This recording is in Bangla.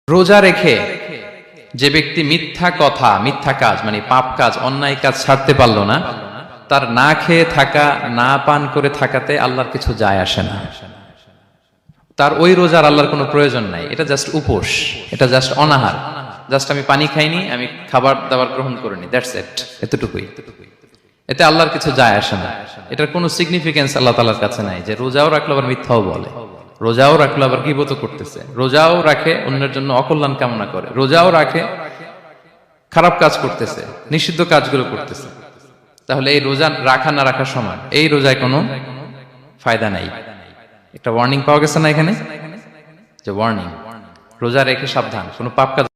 রোজা রেখে যে ব্যক্তি মিথ্যা কথা মিথ্যা কাজ মানে পাপ কাজ অন্যায় কাজ ছাড়তে পারলো না, তার না খেয়ে থাকা না পান করে থাকাতে আল্লাহর কিছু যায় আসে না। তার ওই রোজার আল্লাহর কোনো প্রয়োজন নাই। এটা জাস্ট উপোস, এটা জাস্ট অনাহার, জাস্ট আমি পানি খাইনি, আমি খাবার দাবার গ্রহণ করিনি, দ্যাটস ইট, এতটুকুই। এতে আল্লাহর কিছু যায় আসে না। এটার কোনো সিগনিফিকেন্স আল্লাহ তাআলার কাছে নাই যে রোজাও রাখলো আবার মিথ্যাও বলে, রোজাও রাখলো আবার গীবত করতেছে, রোজাও রাখে অন্যের জন্য অকল্যাণ কামনা করে, রোজাও রাখে খারাপ কাজ করতেছে, নিষিদ্ধ কাজগুলো করতেছে। তাহলে এই রোজা রাখা না রাখার সমান, এই রোজায় কোনো ফায়দা নাই। একটা ওয়ার্নিং পাওয়া গেছে না এখানে, যে ওয়ার্নিং, রোজা রেখে সাবধান, কোনো পাপ কাজ